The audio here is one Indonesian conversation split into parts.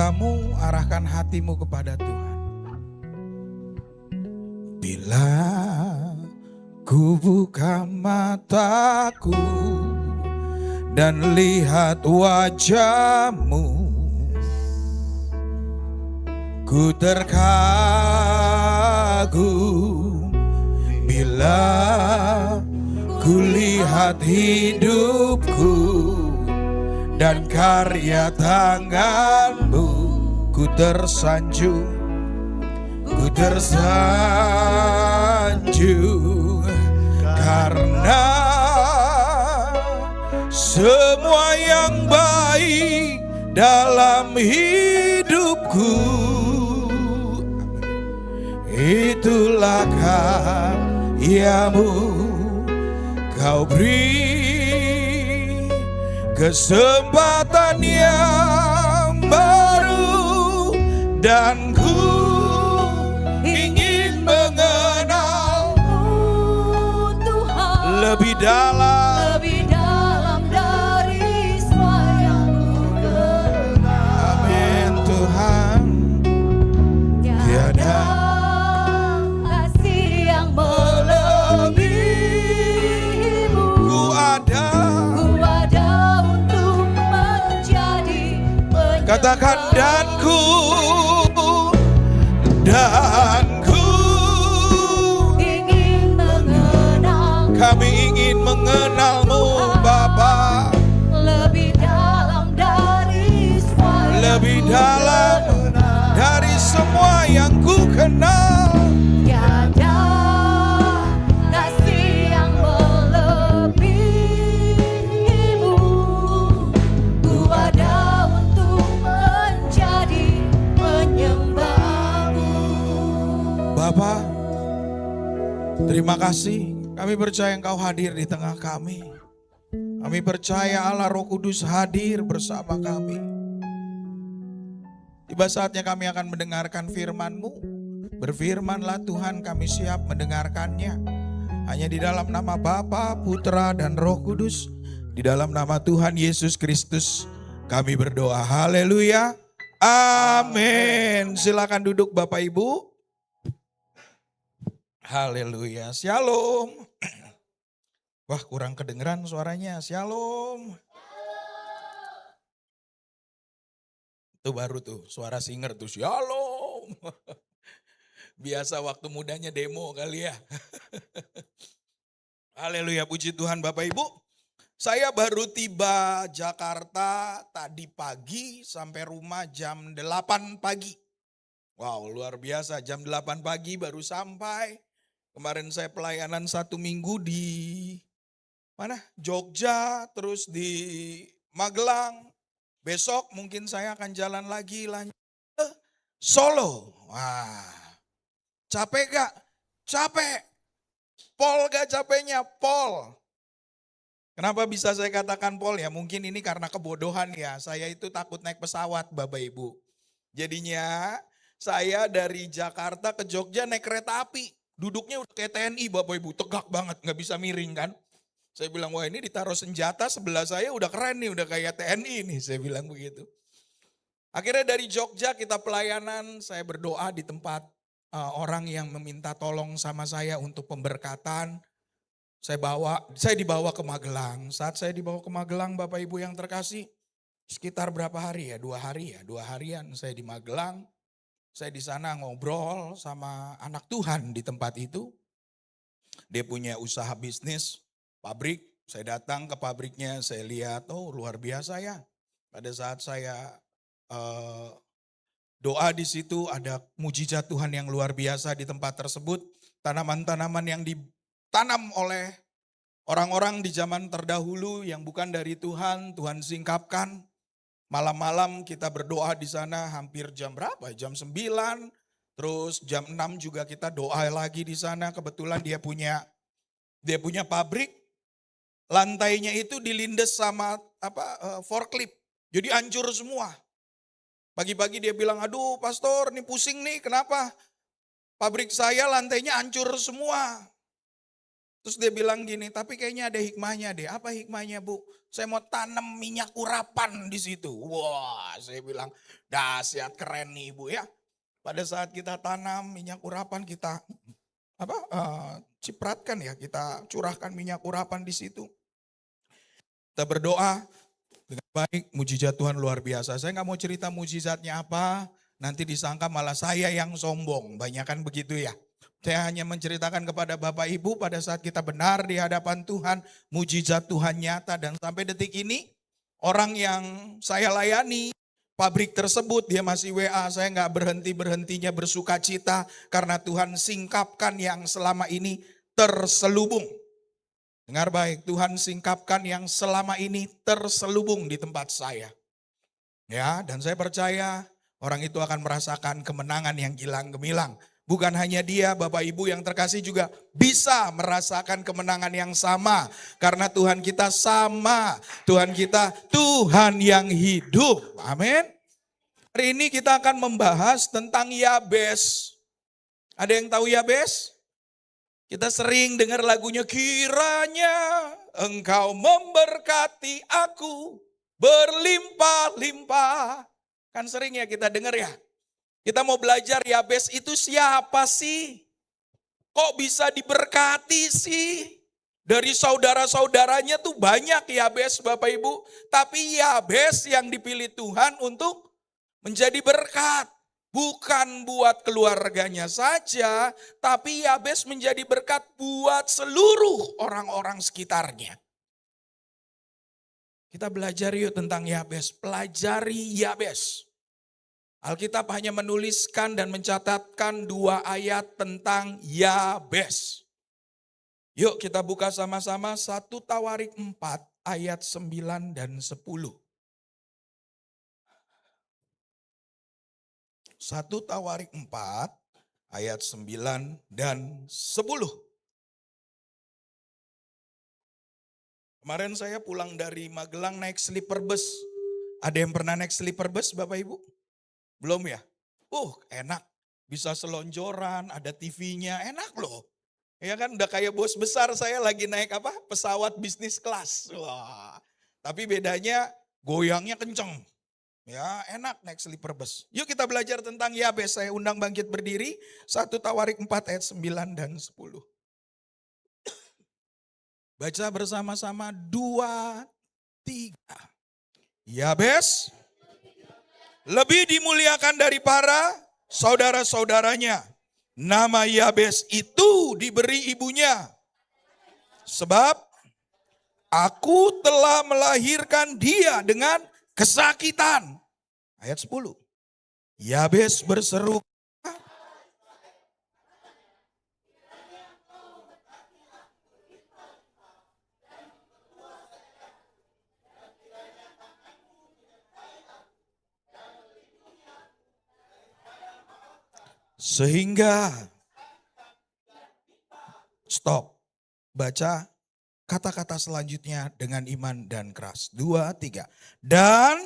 matamu, arahkan hatimu kepada Tuhan. Bila ku buka mataku dan lihat wajahmu, ku terkagum. Bila ku lihat hidupku dan karya tanganmu, ku tersanjung, ku tersanjung. Karena semua yang baik dalam hidupku, itulah karyamu. Kau beri kesempatan yang baru, dan ku ingin mengenalmu Tuhan lebih dalam dari semua yang ku kenal. Amin Tuhan. Tiada kasih yang melebihimu. ku ada untuk menjadi penyembah. Katakan danku ingin mengenal. Kami ingin mengenalmu Bapa Lebih dalam dari semua lebih dalam dari semua yang ku kenal. Tiada kasih yang melebihimu. Ku ada untuk menjadi penyembahmu. Bapa, terima kasih. Kami percaya Engkau hadir di tengah kami. Kami percaya Allah Roh Kudus hadir bersama kami. Tiba saatnya kami akan mendengarkan firman-Mu. Berfirmanlah Tuhan, kami siap mendengarkannya. Hanya di dalam nama Bapa, Putra, dan Roh Kudus. Di dalam nama Tuhan Yesus Kristus kami berdoa. Haleluya. Amin. Silakan duduk Bapak Ibu. Haleluya. Shalom. Wah, kurang kedengeran suaranya. Shalom. Itu baru tuh suara singer tuh. Shalom. Biasa waktu mudanya demo kali ya. Haleluya, puji Tuhan Bapak Ibu. Saya baru tiba Jakarta tadi pagi sampai rumah jam 8 pagi. Wow, luar biasa, jam 8 pagi baru sampai. Kemarin saya pelayanan 1 minggu di mana? Jogja, terus di Magelang. Besok mungkin saya akan jalan lagi lanjut ke Solo. Wah, capek gak? Capek. Pol gak capeknya? Pol. Kenapa bisa saya katakan pol ya? Mungkin ini karena kebodohan ya. Saya itu takut naik pesawat Bapak Ibu. Jadinya saya dari Jakarta ke Jogja naik kereta api. Duduknya udah kayak TNI Bapak Ibu, tegak banget, gak bisa miring kan. Saya bilang, wah ini ditaruh senjata sebelah saya udah keren nih, udah kayak TNI nih, saya bilang begitu. Akhirnya dari Jogja kita pelayanan, saya berdoa di tempat orang yang meminta tolong sama saya untuk pemberkatan. Saya dibawa ke Magelang. Saat saya dibawa ke Magelang Bapak Ibu yang terkasih, sekitar berapa hari ya? 2 hari ya, 2 harian saya di Magelang. Saya di sana ngobrol sama anak Tuhan di tempat itu. Dia punya usaha bisnis, pabrik. Saya datang ke pabriknya, saya lihat, oh luar biasa ya. Pada saat saya doa di situ, ada mujizat Tuhan yang luar biasa di tempat tersebut. Tanaman-tanaman yang ditanam oleh orang-orang di zaman terdahulu yang bukan dari Tuhan, Tuhan singkapkan. Malam-malam kita berdoa di sana hampir jam berapa? Jam 9. Terus jam 6 juga kita doa lagi di sana. Kebetulan dia punya pabrik. Lantainya itu dilindes sama forklift. Jadi hancur semua. Pagi-pagi dia bilang, aduh pastor ini pusing nih, kenapa? Pabrik saya lantainya hancur semua. Terus dia bilang gini, tapi kayaknya ada hikmahnya deh. Apa hikmahnya, Bu? Saya mau tanam minyak urapan di situ. Wah, saya bilang dahsyat, keren nih Ibu ya. Pada saat kita tanam minyak urapan, kita cipratkan ya, kita curahkan minyak urapan di situ. Kita berdoa dengan baik, mujizat Tuhan luar biasa. Saya nggak mau cerita mujizatnya apa, nanti disangka malah saya yang sombong. Banyak kan begitu ya. Saya hanya menceritakan kepada Bapak Ibu pada saat kita benar di hadapan Tuhan, mujizat Tuhan nyata. Dan sampai detik ini, orang yang saya layani, pabrik tersebut dia masih WA, saya nggak berhenti-berhentinya bersuka cita karena Tuhan singkapkan yang selama ini terselubung. Dengar baik, Tuhan singkapkan yang selama ini terselubung di tempat saya. Ya, dan saya percaya orang itu akan merasakan kemenangan yang gilang gemilang. Bukan hanya dia, Bapak Ibu yang terkasih juga bisa merasakan kemenangan yang sama. Karena Tuhan kita sama, Tuhan kita Tuhan yang hidup. Amin. Hari ini kita akan membahas tentang Yabes. Ada yang tahu Yabes? Kita sering dengar lagunya, kiranya engkau memberkati aku berlimpah-limpah. Kan sering ya kita dengar ya. Kita mau belajar Yabes itu siapa sih? Kok bisa diberkati sih? Dari saudara-saudaranya tuh banyak Yabes Bapak Ibu. Tapi Yabes yang dipilih Tuhan untuk menjadi berkat. Bukan buat keluarganya saja, tapi Yabes menjadi berkat buat seluruh orang-orang sekitarnya. Kita belajar yuk tentang Yabes, pelajari Yabes. Alkitab hanya menuliskan dan mencatatkan 2 ayat tentang Yabes. Yuk kita buka sama-sama 1 Tawarik 4 ayat 9 dan 10. 1 Tawarik 4 ayat 9 dan 10. Kemarin saya pulang dari Magelang naik sleeper bus. Ada yang pernah naik sleeper bus Bapak Ibu? Belum ya? Enak. Bisa selonjoran, ada TV-nya, enak loh. Ya kan udah kayak bos besar saya lagi naik pesawat bisnis kelas. Wah. Tapi bedanya goyangnya kenceng. Ya enak naik sleeper bus. Yuk kita belajar tentang Yabes. Saya undang bangkit berdiri. 1 Tawarik 4 ayat 9 dan 10. Baca bersama-sama 2, 3. Yabes lebih dimuliakan dari para saudara-saudaranya. Nama Yabes itu diberi ibunya. Sebab aku telah melahirkan dia dengan kesakitan. Ayat 10. Yabes berseru, sehingga stop. Baca kata-kata selanjutnya dengan iman dan keras. 2, 3. Dan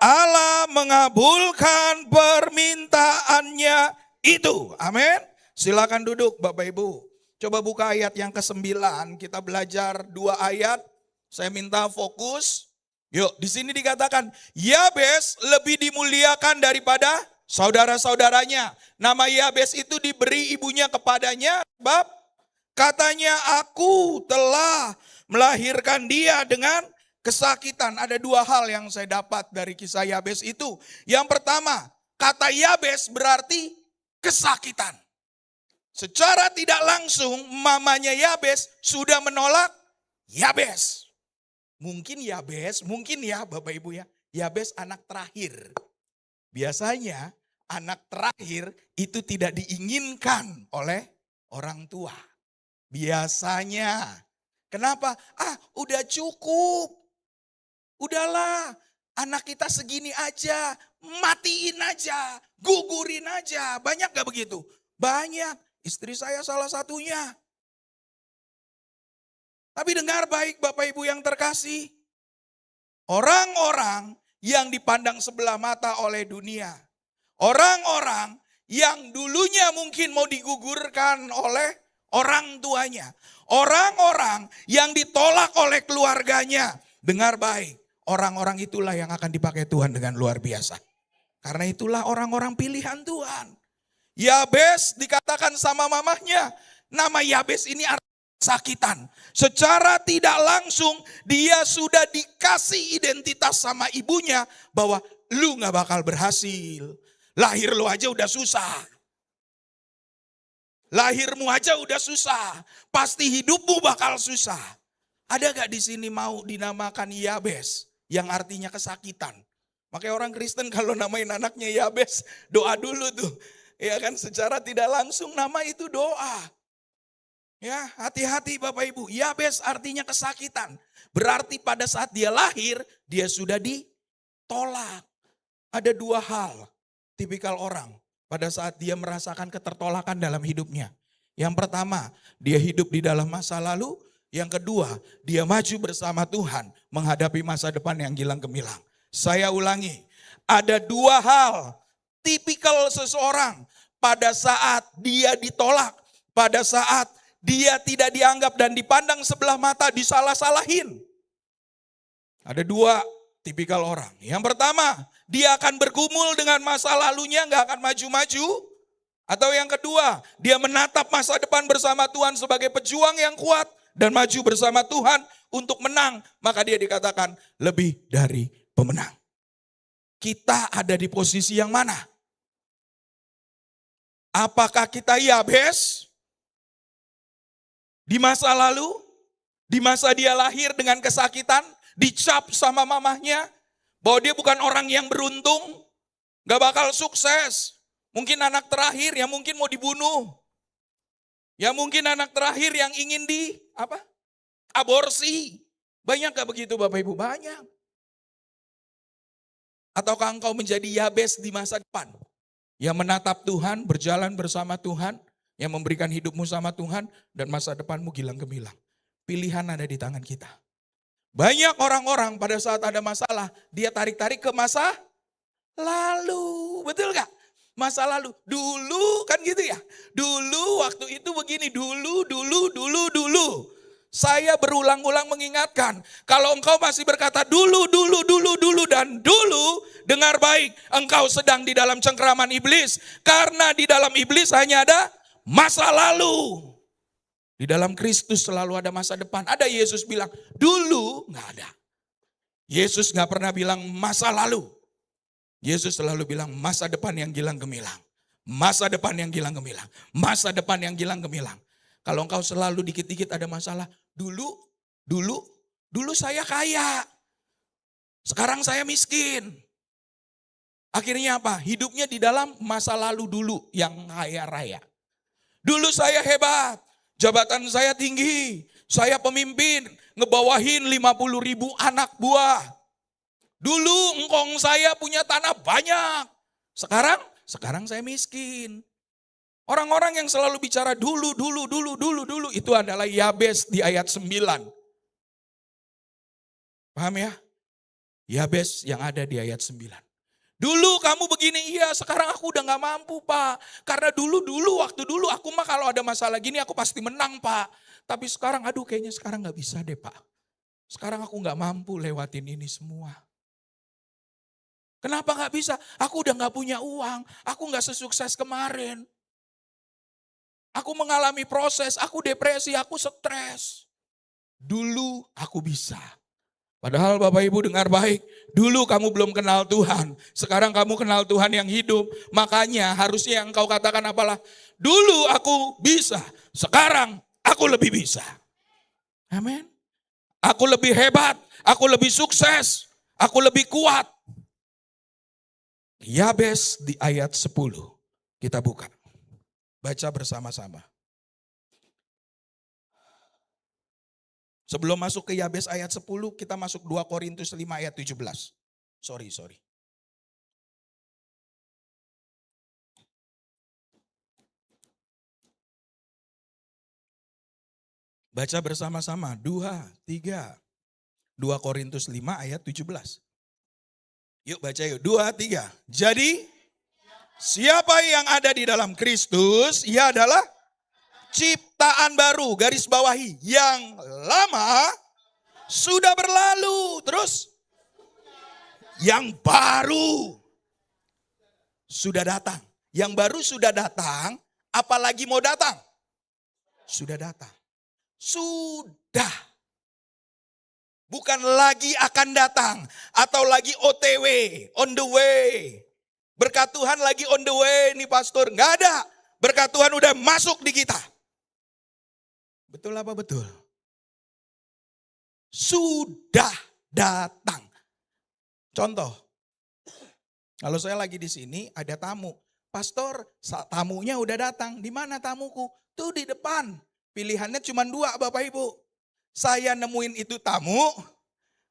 Allah mengabulkan permintaannya itu. Amin. Silakan duduk Bapak Ibu. Coba buka ayat yang ke-9. Kita belajar 2 ayat. Saya minta fokus. Yuk, di sini dikatakan Yabes lebih dimuliakan daripada saudara-saudaranya. Nama Yabes itu diberi ibunya kepadanya sebab katanya aku telah melahirkan dia dengan kesakitan. Ada 2 hal yang saya dapat dari kisah Yabes itu. Yang pertama, kata Yabes berarti kesakitan. Secara tidak langsung mamanya Yabes sudah menolak Yabes. Mungkin ya Bapak Ibu ya, Yabes anak terakhir. Biasanya anak terakhir itu tidak diinginkan oleh orang tua. Biasanya. Kenapa? Udah cukup. Udahlah, anak kita segini aja. Matiin aja, gugurin aja. Banyak gak begitu? Banyak. Istri saya salah satunya. Tapi dengar baik Bapak Ibu yang terkasih. Orang-orang yang dipandang sebelah mata oleh dunia. Orang-orang yang dulunya mungkin mau digugurkan oleh orang tuanya, orang-orang yang ditolak oleh keluarganya. Dengar baik, orang-orang itulah yang akan dipakai Tuhan dengan luar biasa. Karena itulah orang-orang pilihan Tuhan. Yabes dikatakan sama mamahnya, nama Yabes ini artinya kesakitan. Secara tidak langsung dia sudah dikasih identitas sama ibunya bahwa lu gak bakal berhasil. Lahir lu aja udah susah. Lahirmu aja udah susah. Pasti hidupmu bakal susah. Ada gak di sini mau dinamakan Yabes yang artinya kesakitan? Makanya orang Kristen kalau namain anaknya Yabes, doa dulu tuh. Ya kan, secara tidak langsung nama itu doa. Ya, hati-hati Bapak Ibu. Yabes artinya kesakitan. Berarti pada saat dia lahir, dia sudah ditolak. Ada dua hal tipikal orang pada saat dia merasakan ketertolakan dalam hidupnya. Yang pertama, dia hidup di dalam masa lalu. Yang kedua, dia maju bersama Tuhan menghadapi masa depan yang gilang gemilang. Saya ulangi, ada dua hal tipikal seseorang pada saat dia ditolak, pada saat dia tidak dianggap dan dipandang sebelah mata, disalah-salahin. Ada dua tipikal orang. Yang pertama, dia akan bergumul dengan masa lalunya, gak akan maju-maju. Atau yang kedua, dia menatap masa depan bersama Tuhan sebagai pejuang yang kuat dan maju bersama Tuhan untuk menang. Maka dia dikatakan lebih dari pemenang. Kita ada di posisi yang mana? Apakah kita Yabes di masa lalu, di masa dia lahir dengan kesakitan, dicap sama mamahnya, bahwa dia bukan orang yang beruntung, gak bakal sukses. Mungkin anak terakhir yang mungkin mau dibunuh. Ya mungkin anak terakhir yang ingin aborsi. Banyak gak begitu Bapak Ibu? Banyak. Ataukah engkau menjadi Yabes di masa depan? Yang menatap Tuhan, berjalan bersama Tuhan, yang memberikan hidupmu sama Tuhan, dan masa depanmu gilang gemilang. Pilihan ada di tangan kita. Banyak orang-orang pada saat ada masalah, dia tarik-tarik ke masa lalu. Betul gak? Masa lalu. Dulu kan gitu ya. Dulu waktu itu begini. Dulu. Saya berulang-ulang mengingatkan. Kalau engkau masih berkata dulu. Dan dulu. Dengar baik. Engkau sedang di dalam cengkeraman iblis. Karena di dalam iblis hanya ada masa lalu. Di dalam Kristus selalu ada masa depan. Ada Yesus bilang dulu, gak ada. Yesus gak pernah bilang masa lalu. Yesus selalu bilang masa depan yang gilang gemilang. Masa depan yang gilang gemilang. Masa depan yang gilang gemilang. Kalau engkau selalu dikit-dikit ada masalah. Dulu saya kaya. Sekarang saya miskin. Akhirnya apa? Hidupnya di dalam masa lalu dulu yang kaya raya. Dulu saya hebat. Jabatan saya tinggi. Saya pemimpin. Ngebawahin 50.000 anak buah. Dulu engkong saya punya tanah banyak. Sekarang saya miskin. Orang-orang yang selalu bicara dulu. Itu adalah Yabes di ayat 9. Paham ya? Yabes yang ada di ayat 9. Dulu kamu begini, iya sekarang aku udah gak mampu Pak. Karena dulu waktu dulu aku mah kalau ada masalah gini aku pasti menang Pak. Tapi sekarang kayaknya sekarang gak bisa deh Pak. Sekarang aku gak mampu lewatin ini semua. Kenapa gak bisa? Aku udah gak punya uang. Aku gak sesukses kemarin. Aku mengalami proses, aku depresi, aku stres. Dulu aku bisa. Padahal Bapak Ibu dengar baik. Dulu kamu belum kenal Tuhan. Sekarang kamu kenal Tuhan yang hidup. Makanya harusnya yang kau katakan apalah. Dulu aku bisa. Sekarang aku lebih bisa. Amin. Aku lebih hebat. Aku lebih sukses. Aku lebih kuat. Yabes di ayat 10. Kita buka. Baca bersama-sama. Sebelum masuk ke Yabes ayat 10, kita masuk 2 Korintus 5 ayat 17. Sorry. Baca bersama-sama. 2, 3. 2 Korintus 5 ayat 17. Yuk baca yuk. 2, 3. Jadi siapa yang ada di dalam Kristus, ia adalah ciptaan baru, garis bawahi. Yang lama sudah berlalu. Terus yang baru sudah datang. Yang baru sudah datang, apalagi mau datang? Sudah datang. Sudah. Bukan lagi akan datang. Atau lagi OTW, on the way. Berkat Tuhan lagi on the way nih pastor. Nggak ada. Berkat Tuhan udah masuk di kita. Betul apa betul? Sudah datang. Contoh. Kalau saya lagi di sini ada tamu. Pastor, tamunya udah datang. Di mana tamuku? Tuh di depan. Pilihannya cuma 2 Bapak Ibu. Saya nemuin itu tamu.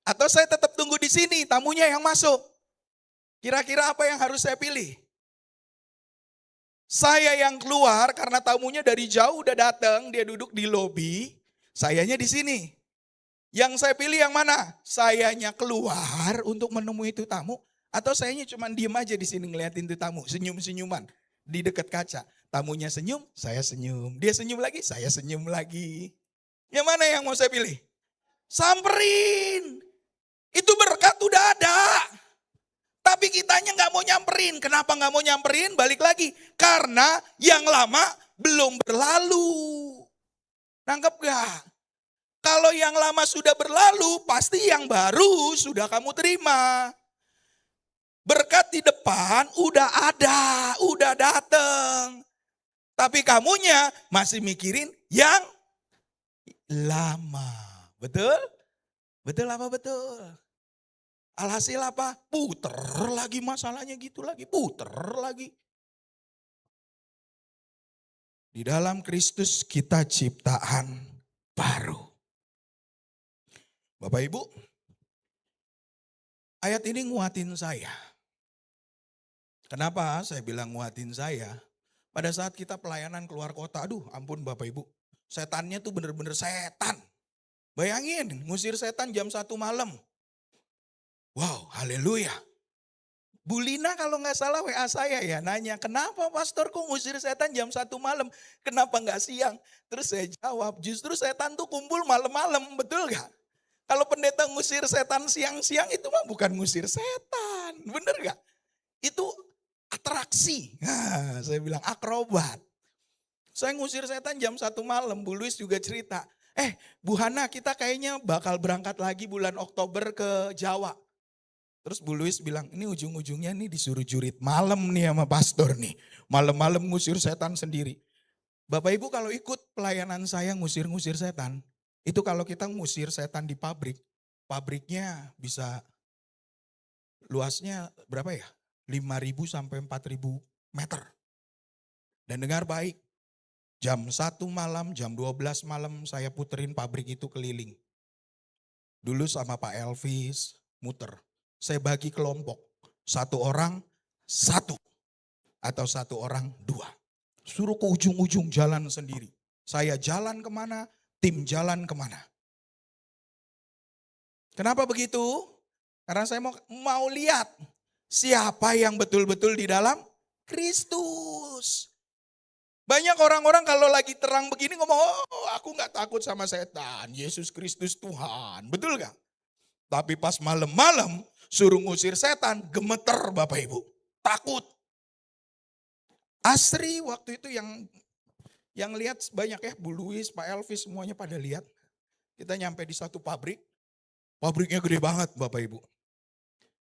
Atau saya tetap tunggu di sini tamunya yang masuk. Kira-kira apa yang harus saya pilih? Saya yang keluar karena tamunya dari jauh udah datang. Dia duduk di lobi. Sayanya di sini. Yang saya pilih yang mana? Sayanya keluar untuk menemui itu tamu. Atau sayanya cuma diem aja di sini ngeliatin tuh tamu, senyum-senyuman di dekat kaca. Tamunya senyum, saya senyum. Dia senyum lagi, saya senyum lagi. Yang mana yang mau saya pilih? Samperin. Itu berkat udah ada. Tapi kitanya nggak mau nyamperin. Kenapa nggak mau nyamperin? Balik lagi. Karena yang lama belum berlalu. Nangkep gak? Kalau yang lama sudah berlalu, pasti yang baru sudah kamu terima. Berkat di depan udah ada, udah dateng. Tapi kamunya masih mikirin yang lama. Betul? Betul apa betul? Alhasil apa? Puter lagi masalahnya gitu lagi, puter lagi. Di dalam Kristus kita ciptaan baru. Bapak Ibu, ayat ini nguatin saya. Kenapa saya bilang nguatin saya? Pada saat kita pelayanan keluar kota, aduh ampun Bapak Ibu. Setannya tuh bener-bener setan. Bayangin ngusir setan jam 1 malam. Wow, haleluya. Bu Lina kalau nggak salah WA saya ya nanya, kenapa pastor kok ngusir setan jam 1 malam? Kenapa nggak siang? Terus saya jawab, justru setan tuh kumpul malam-malam, betul gak? Kalau pendeta ngusir setan siang-siang itu mah bukan ngusir setan, bener gak? Itu atraksi, nah, saya bilang akrobat. Saya ngusir setan jam 1 malam, Bu Luis juga cerita. Bu Hana kita kayaknya bakal berangkat lagi bulan Oktober ke Jawa. Terus Bu Luis bilang, ini ujung-ujungnya nih disuruh jurit malam nih sama pastor nih. Malam-malam ngusir setan sendiri. Bapak Ibu kalau ikut pelayanan saya ngusir-ngusir setan, itu kalau kita ngusir setan di pabrik, pabriknya bisa luasnya berapa ya? 5.000 sampai 4.000 meter. Dan dengar baik, jam 1 malam, jam 12 malam saya puterin pabrik itu keliling. Dulu sama Pak Elvis muter. Saya bagi kelompok. 1 orang 1. Atau 1 orang 2. Suruh ke ujung-ujung jalan sendiri. Saya jalan kemana, tim jalan kemana. Kenapa begitu? Karena saya mau lihat siapa yang betul-betul di dalam Kristus. Banyak orang-orang kalau lagi terang begini ngomong, oh aku gak takut sama setan, Yesus Kristus Tuhan. Betul gak? Tapi pas malam-malam suruh ngusir setan, gemeter Bapak Ibu. Takut. Asri waktu itu yang lihat banyak ya, Bu Luis, Pak Elvis semuanya pada lihat. Kita nyampe di satu pabrik, pabriknya gede banget Bapak Ibu.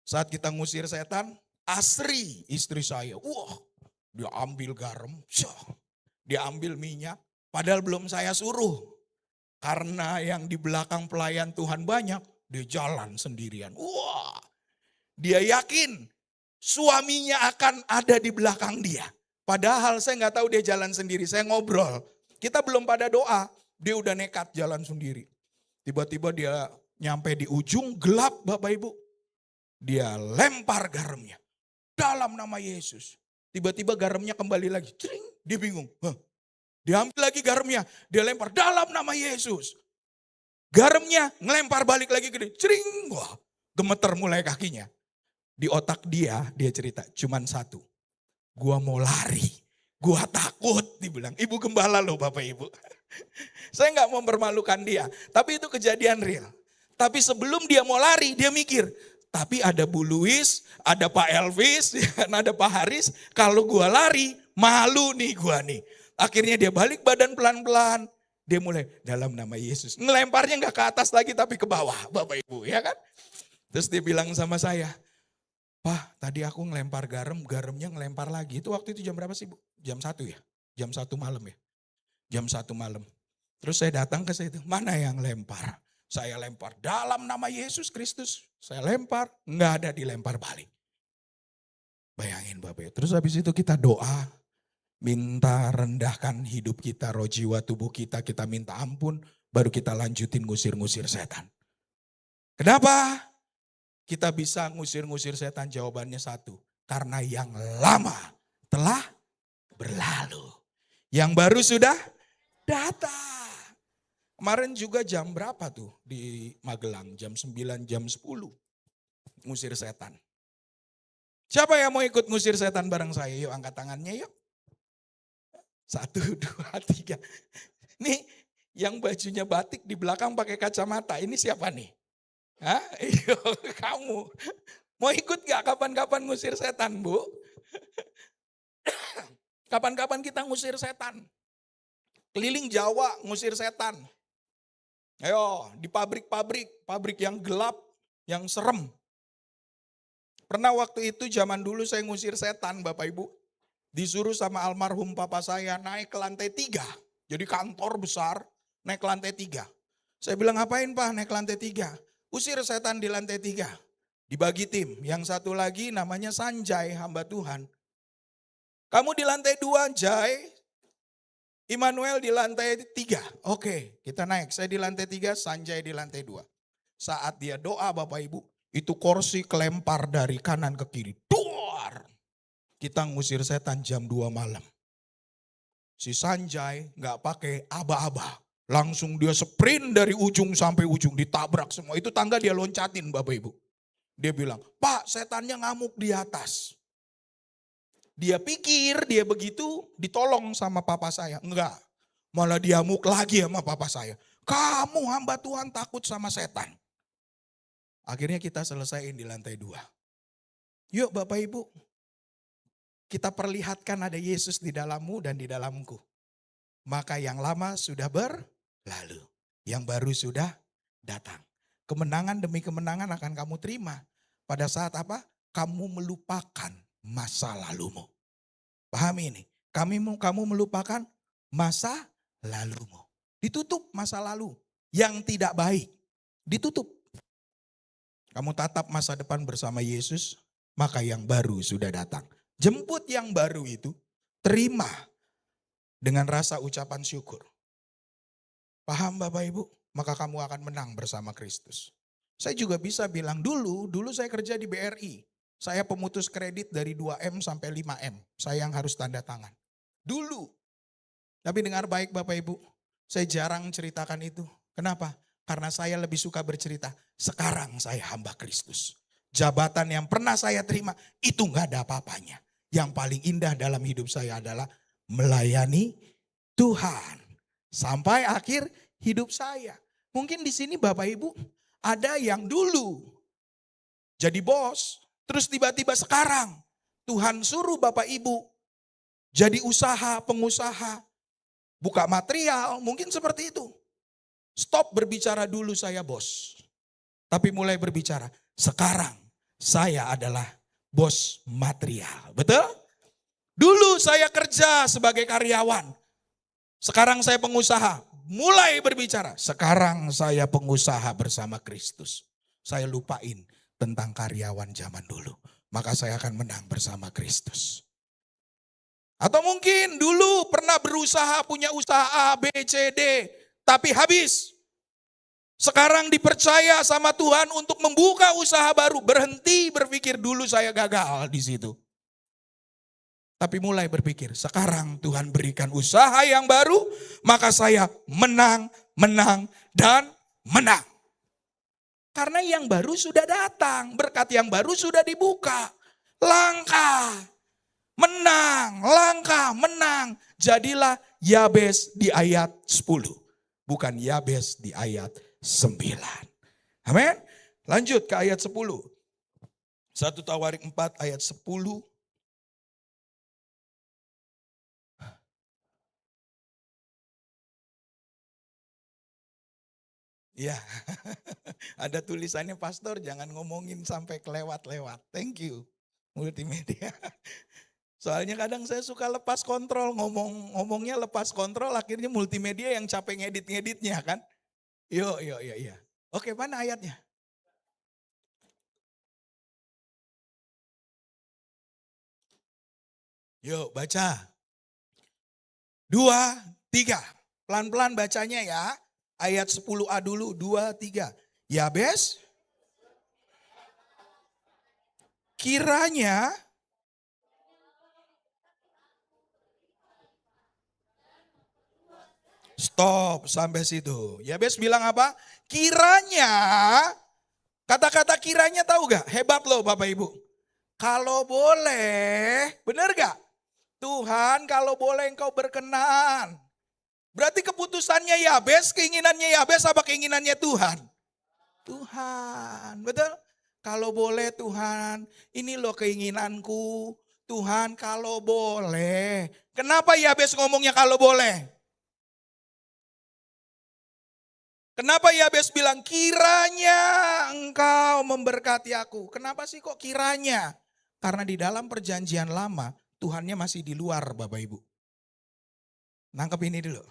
Saat kita ngusir setan, Asri istri saya, wah dia ambil garam, dia ambil minyak, padahal belum saya suruh. Karena yang di belakang pelayan Tuhan banyak, dia jalan sendirian. Wah, dia yakin suaminya akan ada di belakang dia. Padahal saya nggak tahu dia jalan sendiri, saya ngobrol. Kita belum pada doa, dia udah nekat jalan sendiri. Tiba-tiba dia nyampe di ujung, gelap Bapak Ibu. Dia lempar garamnya dalam nama Yesus. Tiba-tiba garamnya kembali lagi. Cering, dia bingung. Dia ambil lagi garamnya, dia lempar dalam nama Yesus. Garamnya ngelempar balik lagi gede. Cering, wah gemeter mulai kakinya. Di otak dia cerita cuman satu. Gua mau lari Gua takut, dibilang. Ibu gembala loh Bapak Ibu. Saya nggak mau mempermalukan dia, tapi itu kejadian real. Tapi sebelum dia mau lari, dia mikir, tapi ada Bu Luis, ada Pak Elvis, ada Pak Haris. Kalau gua lari, malu nih gua nih. Akhirnya dia balik badan pelan-pelan. Dia mulai dalam nama Yesus. Ngelemparnya nggak ke atas lagi tapi ke bawah Bapak Ibu, ya kan? Terus dia bilang sama saya, Pak, tadi aku ngelempar garam, garamnya ngelempar lagi. Itu waktu itu jam berapa sih Bu? Jam 1 ya? Jam 1 malam ya? Jam 1 malam. Terus saya datang ke situ, mana yang lempar? Saya lempar dalam nama Yesus Kristus. Saya lempar, nggak ada dilempar balik. Bayangin Bapak. Terus habis itu kita doa, minta rendahkan hidup kita, roh jiwa tubuh kita minta ampun. Baru kita lanjutin ngusir-ngusir setan. Kenapa? Kita bisa ngusir-ngusir setan, jawabannya satu. Karena yang lama telah berlalu. Yang baru sudah datang. Kemarin juga jam berapa tuh di Magelang? Jam 9, jam 10. Ngusir setan. Siapa yang mau ikut ngusir setan bareng saya? Yuk angkat tangannya yuk. 1, 2, 3. Nih yang bajunya batik di belakang pakai kacamata. Ini siapa nih? Hah? Iyo, kamu. Mau ikut gak kapan-kapan ngusir setan, Bu? Kapan-kapan kita ngusir setan. Keliling Jawa ngusir setan. Ayo, di pabrik-pabrik, pabrik yang gelap, yang serem. Pernah waktu itu zaman dulu saya ngusir setan Bapak Ibu. Disuruh sama almarhum papa saya naik ke lantai 3. Jadi kantor besar, naik ke lantai 3. Saya bilang ngapain Pak naik ke lantai 3? Usir setan di lantai 3. Dibagi tim. Yang satu lagi namanya Sanjay, hamba Tuhan. Kamu di lantai 2, Jai. Immanuel di lantai 3. Oke, kita naik. Saya di lantai 3, Sanjay di lantai 2. Saat dia doa Bapak Ibu, itu kursi kelempar dari kanan ke kiri. Duar. Kita ngusir setan jam 2 malam. Si Sanjay gak pakai aba-aba. Langsung dia sprint dari ujung sampai ujung, ditabrak semua. Itu tangga dia loncatin Bapak Ibu. Dia bilang, Pak setannya ngamuk di atas. Dia pikir dia begitu ditolong sama papa saya. Enggak, malah dia amuk lagi sama papa saya. Kamu hamba Tuhan takut sama setan. Akhirnya kita selesaiin di lantai 2. Yuk Bapak Ibu, kita perlihatkan ada Yesus di dalammu dan di dalamku. Maka yang lama sudah berlalu, yang baru sudah datang. Kemenangan demi kemenangan akan kamu terima. Pada saat apa? Kamu melupakan masa lalumu. Pahami ini. Kamu melupakan masa lalumu. Ditutup masa lalu yang tidak baik. Ditutup. Kamu tatap masa depan bersama Yesus, maka yang baru sudah datang. Jemput yang baru itu, terima dengan rasa ucapan syukur. Paham Bapak Ibu? Maka kamu akan menang bersama Kristus. Saya juga bisa bilang dulu saya kerja di BRI. Saya pemutus kredit dari 2M sampai 5M. Saya yang harus tanda tangan. Dulu. Tapi dengar baik Bapak Ibu, saya jarang ceritakan itu. Kenapa? Karena saya lebih suka bercerita. Sekarang saya hamba Kristus. Jabatan yang pernah saya terima itu gak ada apa-apanya. Yang paling indah dalam hidup saya adalah melayani Tuhan. Sampai akhir hidup saya. Mungkin di sini Bapak Ibu ada yang dulu jadi bos. Terus tiba-tiba sekarang Tuhan suruh Bapak Ibu jadi usaha, pengusaha. Buka material, mungkin seperti itu. Stop berbicara dulu saya bos. Tapi mulai berbicara, sekarang saya adalah bos material. Betul? Dulu saya kerja sebagai karyawan. Sekarang saya pengusaha. Mulai berbicara, sekarang saya pengusaha bersama Kristus. Saya lupain tentang karyawan zaman dulu. Maka saya akan menang bersama Kristus. Atau mungkin dulu pernah berusaha punya usaha A, B, C, D. Tapi habis. Sekarang dipercaya sama Tuhan untuk membuka usaha baru. Berhenti berpikir dulu saya gagal di situ. Tapi mulai berpikir, sekarang Tuhan berikan usaha yang baru, maka saya menang, dan menang. Karena yang baru sudah datang, berkat yang baru sudah dibuka. Langkah, menang, menang, langkah, menang. Jadilah Yabes di ayat 10. Bukan Yabes di ayat 9. Amin. Lanjut ke ayat 10. 1 Tawarik 4 ayat 10. Ya, ada tulisannya pastor jangan ngomongin sampai kelewat-lewat. Thank you multimedia. Soalnya kadang saya suka lepas kontrol, ngomongnya lepas kontrol, akhirnya multimedia yang capek ngedit-ngeditnya kan. Yuk. Oke, mana ayatnya? Yuk baca. 2, 3. Pelan-pelan bacanya ya. Ayat 10a dulu, 2, 3. Yabes, kiranya stop sampai situ. Yabes bilang apa? Kiranya, kata-kata kiranya tahu gak? Hebat loh Bapak Ibu. Kalau boleh, benar gak? Tuhan kalau boleh engkau berkenan. Berarti keputusannya Yabes, keinginannya Yabes apa keinginannya Tuhan? Tuhan, betul? Kalau boleh Tuhan, ini loh keinginanku. Tuhan kalau boleh. Kenapa Yabes ngomongnya kalau boleh? Kenapa Yabes bilang kiranya engkau memberkati aku? Kenapa sih kok kiranya? Karena di dalam perjanjian lama Tuhannya masih di luar Bapak Ibu. Nangkep ini dulu.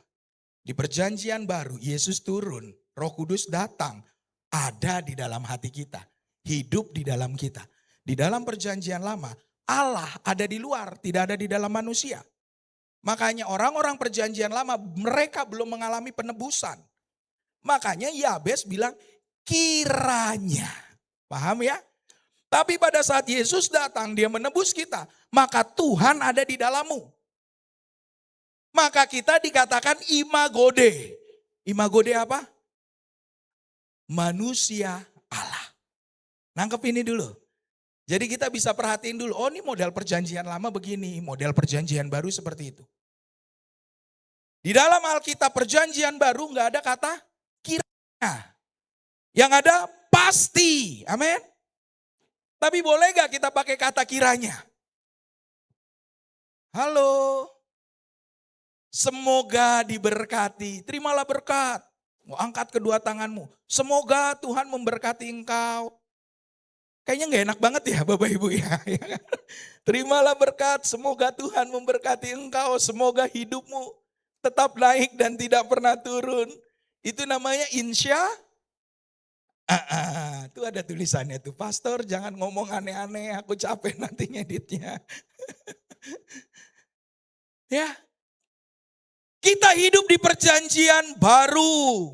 Di perjanjian baru Yesus turun, Roh Kudus datang, ada di dalam hati kita, hidup di dalam kita. Di dalam perjanjian lama Allah ada di luar, tidak ada di dalam manusia. Makanya orang-orang perjanjian lama mereka belum mengalami penebusan. Makanya Yabes bilang kiranya. Paham ya? Tapi pada saat Yesus datang dia menebus kita, maka Tuhan ada di dalammu. Maka kita dikatakan imagode. Imagode apa? Manusia Allah. Nangkep ini dulu. Jadi kita bisa perhatiin dulu, oh ini model perjanjian lama begini, model perjanjian baru seperti itu. Di dalam Alkitab perjanjian baru nggak ada kata kiranya. Yang ada pasti, amin. Tapi boleh gak kita pakai kata kiranya? Halo. Semoga diberkati, terimalah berkat. Mau angkat kedua tanganmu. Semoga Tuhan memberkati engkau. Kayaknya gak enak banget ya Bapak Ibu ya. Terimalah berkat, semoga Tuhan memberkati engkau. Semoga hidupmu tetap naik dan tidak pernah turun. Itu namanya insya. Itu ada tulisannya tuh. Pastor jangan ngomong aneh-aneh, aku capek nanti ngeditnya. Ya. Kita hidup di perjanjian baru.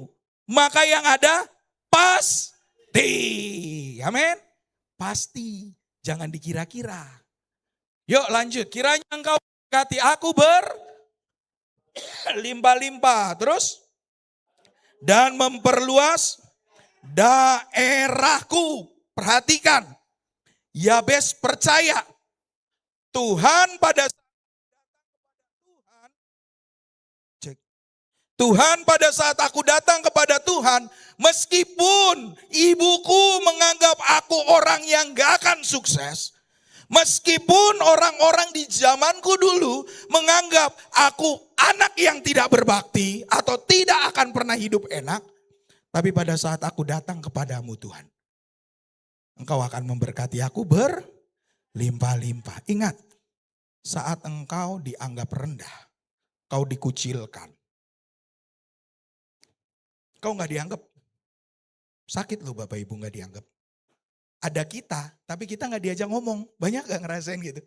Maka yang ada pasti. Amin. Pasti. Jangan dikira-kira. Yuk lanjut. Kiranya engkau berkati aku berlimpah-limpah. Terus. Dan memperluas daerahku. Perhatikan. Yabes percaya. Tuhan pada saat aku datang kepada Tuhan, meskipun ibuku menganggap aku orang yang gak akan sukses, meskipun orang-orang di zamanku dulu menganggap aku anak yang tidak berbakti atau tidak akan pernah hidup enak, tapi pada saat aku datang kepadamu Tuhan, engkau akan memberkati aku berlimpah-limpah. Ingat, saat engkau dianggap rendah, kau dikucilkan, kau gak dianggap. Sakit loh Bapak Ibu gak dianggap. Ada kita, tapi kita gak diajak ngomong. Banyak gak ngerasain gitu?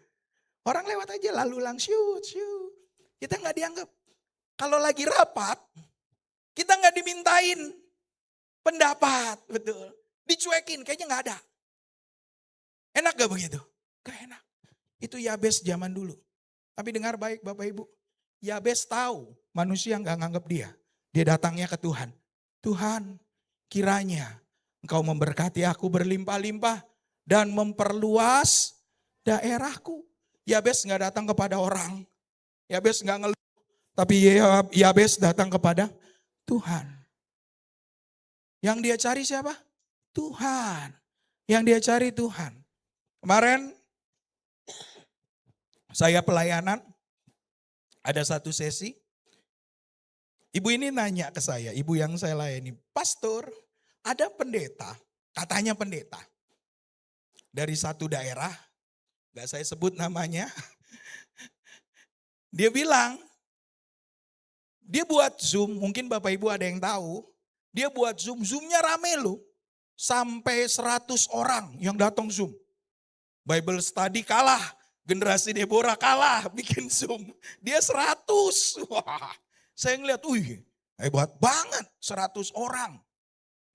Orang lewat aja lalu langsung syut. Kita gak dianggap. Kalau lagi rapat, kita gak dimintain pendapat. Betul. Dicuekin, kayaknya gak ada. Enak gak begitu? Gak enak. Itu Yabes zaman dulu. Tapi dengar baik Bapak Ibu. Yabes tahu manusia gak nganggap dia. Dia datangnya ke Tuhan. Tuhan, kiranya engkau memberkati aku berlimpah-limpah dan memperluas daerahku. Yabes nggak datang kepada orang. Yabes nggak ngeluh. Tapi Yabes datang kepada Tuhan. Yang dia cari siapa? Tuhan. Yang dia cari Tuhan. Kemarin saya pelayanan, ada satu sesi. Ibu ini nanya ke saya, ibu yang saya layani, "Pastor, ada pendeta, katanya pendeta, dari satu daerah, gak saya sebut namanya. Dia bilang, dia buat Zoom, mungkin Bapak Ibu ada yang tahu. Dia buat Zoom, Zoom-nya rame loh. Sampai 100 orang yang datang Zoom. Bible study kalah, generasi Deborah kalah bikin Zoom. Dia 100. Wah, saya ngeliat, wih hebat banget 100 orang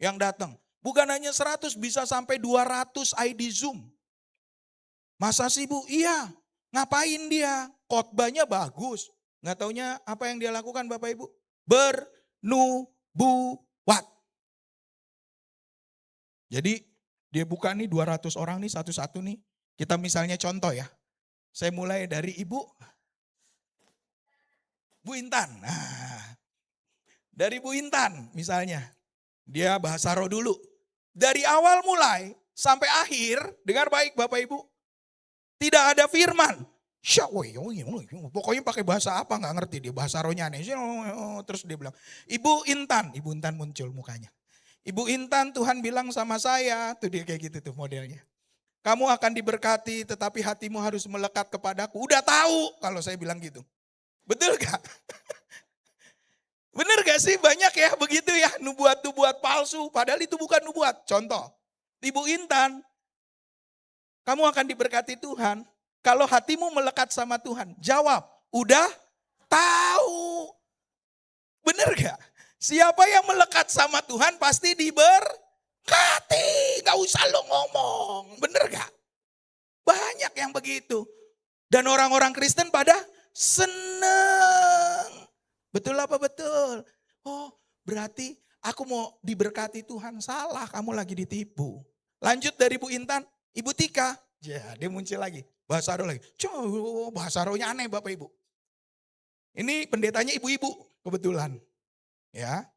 yang datang. Bukan hanya 100, bisa sampai 200 ID Zoom. Masa sih Bu? Iya. Ngapain dia? Khotbahnya bagus. Nggak taunya apa yang dia lakukan Bapak Ibu? Bernubuat. Jadi dia buka nih 200 orang nih satu-satu nih. Kita misalnya contoh ya. Saya mulai dari Ibu Bu Intan. Nah, dari Bu Intan misalnya. Dia bahasa roh dulu. Dari awal mulai sampai akhir, dengar baik Bapak Ibu. Tidak ada firman. Pokoknya pakai bahasa apa nggak ngerti dia, bahasa rohnya aneh. Terus dia bilang, Ibu Intan muncul mukanya. Ibu Intan, Tuhan bilang sama saya, tuh dia kayak gitu tuh modelnya. Kamu akan diberkati tetapi hatimu harus melekat kepadaku. Udah tahu kalau saya bilang gitu. Betul gak? Bener gak sih banyak ya begitu ya nubuat-nubuat palsu. Padahal itu bukan nubuat. Contoh, Ibu Intan, kamu akan diberkati Tuhan. Kalau hatimu melekat sama Tuhan. Jawab, udah tahu. Bener gak? Siapa yang melekat sama Tuhan pasti diberkati. Gak usah lo ngomong. Bener gak? Banyak yang begitu. Dan orang-orang Kristen pada seneng. Betul apa betul? Oh berarti aku mau diberkati Tuhan. Salah, kamu lagi ditipu. Lanjut dari Bu Intan, Ibu Tika. Ya dia muncul lagi. Bahasa roh lagi. Bahasa rohnya aneh Bapak Ibu. Ini pendetanya ibu-ibu kebetulan. Ya.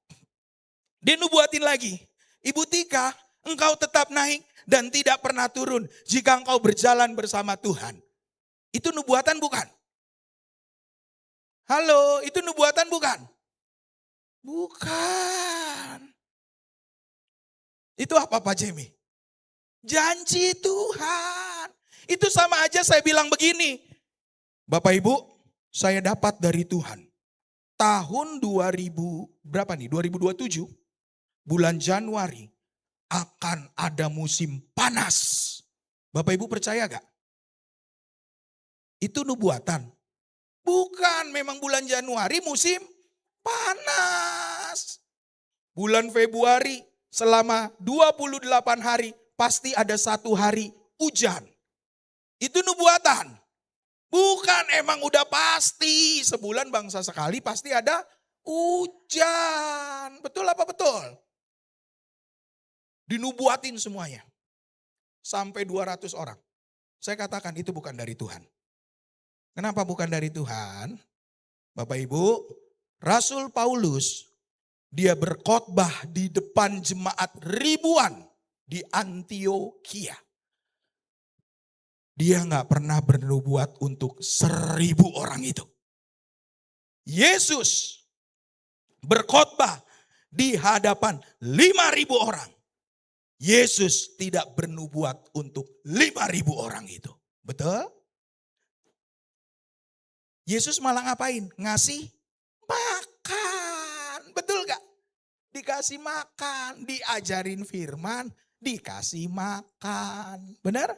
Dia nubuatin lagi. Ibu Tika, engkau tetap naik dan tidak pernah turun jika engkau berjalan bersama Tuhan. Itu nubuatan bukan? Halo, itu nubuatan bukan? Bukan. Itu apa Pak Jemi? Janji Tuhan. Itu sama aja saya bilang begini. Bapak Ibu, saya dapat dari Tuhan. Tahun 2027, bulan Januari akan ada musim panas. Bapak Ibu percaya gak? Itu nubuatan. Bukan, memang bulan Januari musim panas. Bulan Februari selama 28 hari pasti ada 1 hari hujan. Itu nubuatan. Bukan, emang udah pasti sebulan bangsa sekali pasti ada hujan. Betul apa betul? Dinubuatin semuanya. Sampai 200 orang. Saya katakan itu bukan dari Tuhan. Kenapa bukan dari Tuhan? Bapak Ibu, Rasul Paulus, dia berkhotbah di depan jemaat ribuan di Antioquia. Dia gak pernah bernubuat untuk 1.000 orang itu. Yesus berkhotbah di hadapan 5.000 orang. Yesus tidak bernubuat untuk 5.000 orang itu. Betul? Yesus malah ngapain? Ngasih makan. Betul gak? Dikasih makan, diajarin firman, dikasih makan. Benar?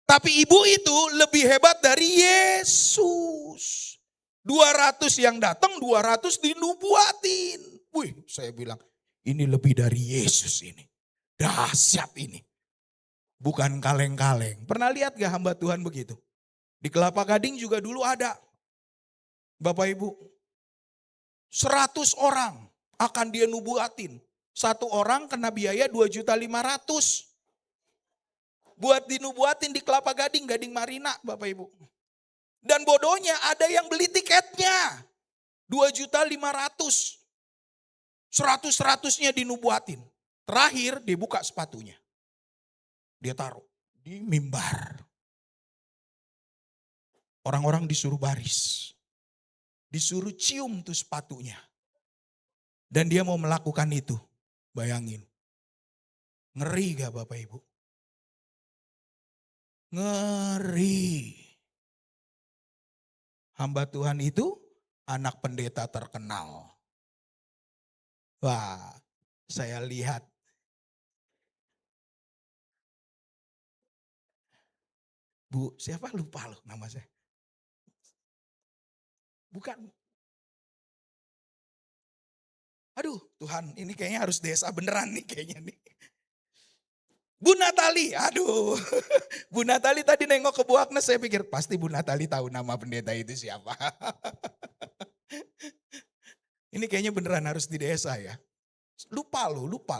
Tapi ibu itu lebih hebat dari Yesus. 200 yang datang, 200 dinubuatin. Wih, saya bilang ini lebih dari Yesus ini. Dahsyat ini. Bukan kaleng-kaleng. Pernah lihat gak hamba Tuhan begitu? Di Kelapa Gading juga dulu ada. Bapak Ibu. 100 orang akan dia nubuatin. 1 orang kena biaya 2.500.000. Buat dinubuatin di Kelapa Gading, Gading Marina Bapak Ibu. Dan bodohnya ada yang beli tiketnya. 2.500.000. 100-100-nya dinubuatin. Terakhir dia buka sepatunya. Dia taruh di mimbar. Orang-orang disuruh baris. Disuruh cium tuh sepatunya. Dan dia mau melakukan itu. Bayangin. Ngeri gak Bapak Ibu? Ngeri. Hamba Tuhan itu anak pendeta terkenal. Wah, saya lihat. Bu, siapa lupa loh nama saya. Bukan. Aduh Tuhan, ini kayaknya harus desa beneran nih kayaknya nih. Bu Natali, aduh. Bu Natali tadi nengok ke Bu Agnes, saya pikir pasti Bu Natali tahu nama pendeta itu siapa. Ini kayaknya beneran harus di desa ya. Lupa loh, lupa.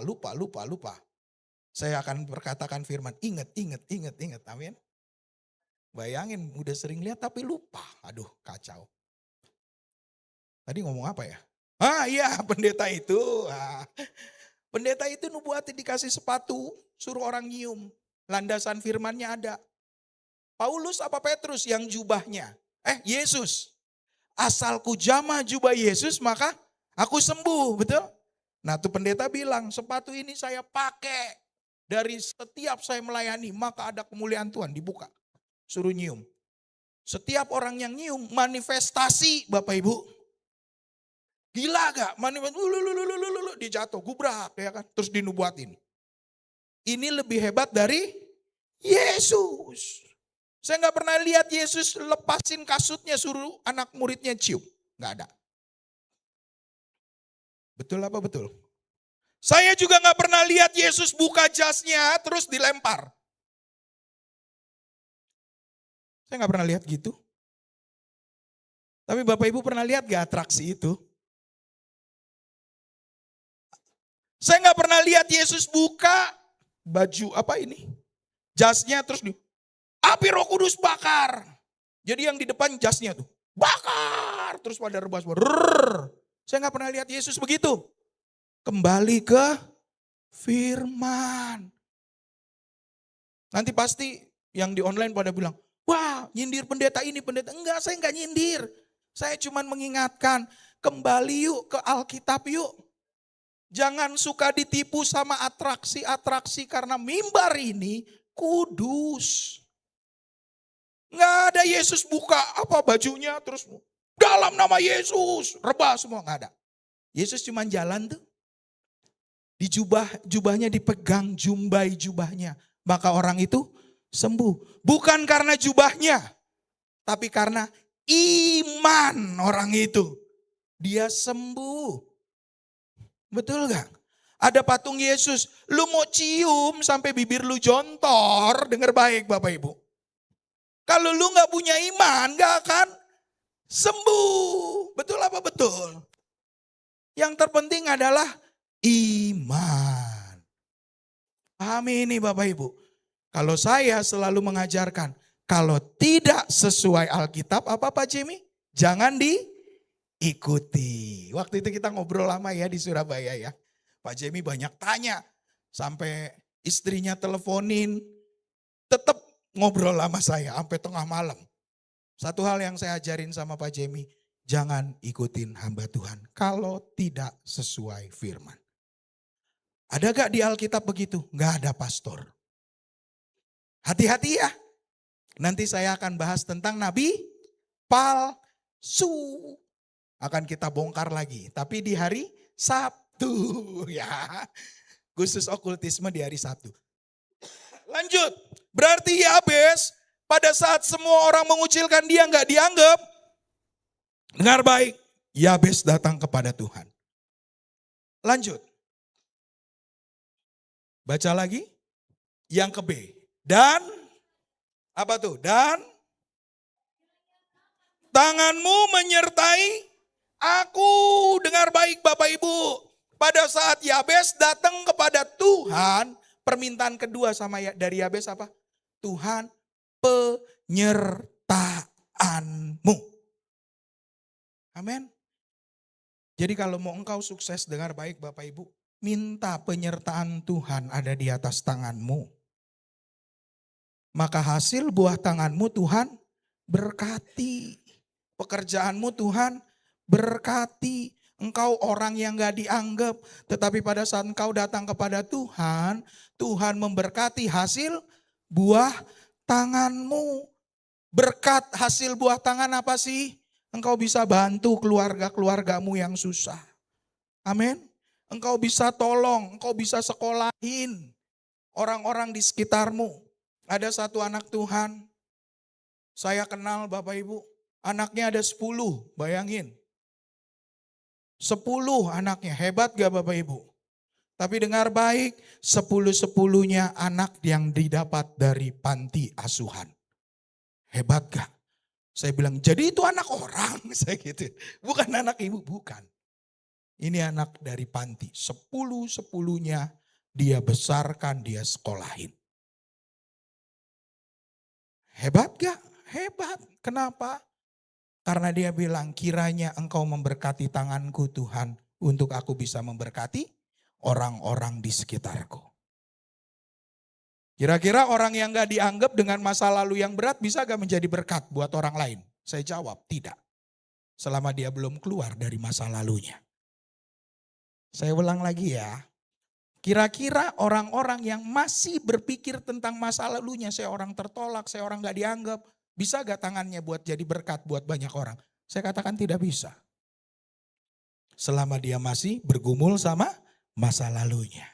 Saya akan berkatakan firman, ingat. Amin. Bayangin udah sering lihat tapi lupa. Aduh kacau. Tadi ngomong apa ya? Ah iya pendeta itu. Pendeta itu nubuatin dikasih sepatu, suruh orang nyium. Landasan firmannya ada. Paulus apa Petrus yang jubahnya? Yesus. Asalku jamah jubah Yesus maka aku sembuh, betul? Nah tuh pendeta bilang sepatu ini saya pakai dari setiap saya melayani maka ada kemuliaan Tuhan dibuka. Suruh nyium. Setiap orang yang nyium manifestasi Bapak Ibu. Gila gak? Dia jatuh, gubrak ya kan. Terus dinubuatin. Ini lebih hebat dari Yesus. Saya gak pernah lihat Yesus lepasin kasutnya suruh anak muridnya cium. Gak ada. Betul apa betul? Saya juga gak pernah lihat Yesus buka jasnya terus dilempar. Saya gak pernah lihat gitu. Tapi Bapak Ibu pernah lihat gak atraksi itu? Saya gak pernah lihat Yesus buka baju apa ini? Jasnya terus api Roh Kudus bakar. Jadi yang di depan jasnya tuh bakar. Terus pada rebas. Saya gak pernah lihat Yesus begitu. Kembali ke firman. Nanti pasti yang di online pada bilang, wah nyindir pendeta ini pendeta. Enggak, saya enggak nyindir. Saya cuma mengingatkan, kembali yuk ke Alkitab yuk. Jangan suka ditipu sama atraksi-atraksi karena mimbar ini kudus. Enggak ada Yesus buka apa bajunya terus dalam nama Yesus rebah semua, enggak ada. Yesus cuma jalan tuh. Di jubahnya dipegang, jumbai jubahnya. Maka orang itu sembuh. Bukan karena jubahnya, tapi karena iman orang itu. Dia sembuh. Betul gak? Ada patung Yesus, lu mau cium sampai bibir lu jontor, dengar baik Bapak Ibu. Kalau lu gak punya iman, gak akan sembuh. Betul apa betul? Yang terpenting adalah iman. Pahami ini Bapak Ibu. Kalau saya selalu mengajarkan, kalau tidak sesuai Alkitab, apa Pak Jimmy? Jangan diikuti. Waktu itu kita ngobrol lama ya di Surabaya ya. Pak Jimmy banyak tanya. Sampai istrinya teleponin. Tetap ngobrol sama saya sampai tengah malam. Satu hal yang saya ajarin sama Pak Jimmy. Jangan ikutin hamba Tuhan kalau tidak sesuai firman. Ada gak di Alkitab begitu? Gak ada pastor. Hati-hati ya. Nanti saya akan bahas tentang nabi palsu. Akan kita bongkar lagi. Tapi di hari Sabtu ya. Khusus okultisme di hari Sabtu. Lanjut. Berarti Yabes pada saat semua orang mengucilkan dia gak dianggap. Dengar baik. Yabes datang kepada Tuhan. Lanjut. Baca lagi. Yang ke B. Dan. Apa tuh? Dan. Tanganmu menyertai aku. Dengar baik Bapak Ibu. Pada saat Yabes datang kepada Tuhan. Permintaan kedua dari Yabes apa? Tuhan penyertaanmu. Amin. Jadi kalau mau engkau sukses, dengar baik Bapak Ibu, minta penyertaan Tuhan ada di atas tanganmu. Maka hasil buah tanganmu Tuhan berkati. Pekerjaanmu Tuhan berkati. Engkau orang yang gak dianggap. Tetapi pada saat engkau datang kepada Tuhan, Tuhan memberkati hasil buah tanganmu. Berkat hasil buah tangan apa sih? Engkau bisa bantu keluarga-keluargamu yang susah. Amin. Engkau bisa tolong, engkau bisa sekolahin orang-orang di sekitarmu. Ada satu anak Tuhan, saya kenal Bapak Ibu, anaknya ada 10, bayangin. 10 anaknya, hebat gak Bapak Ibu? Tapi dengar baik, 10-10-nya anak yang didapat dari panti asuhan. Hebat gak? Saya bilang, jadi itu anak orang, saya gitu. Bukan anak ibu, bukan. Ini anak dari panti, 10-10-nya dia besarkan, dia sekolahin. Hebat gak? Hebat. Kenapa? Karena dia bilang, kiranya engkau memberkati tanganku Tuhan, untuk aku bisa memberkati orang-orang di sekitarku. Kira-kira orang yang gak dianggap dengan masa lalu yang berat bisa gak menjadi berkat buat orang lain? Saya jawab, tidak. Selama dia belum keluar dari masa lalunya. Saya ulang lagi ya. Kira-kira orang-orang yang masih berpikir tentang masa lalunya, saya orang tertolak, saya orang gak dianggap, bisa gak tangannya buat jadi berkat buat banyak orang? Saya katakan tidak bisa. Selama dia masih bergumul sama masa lalunya.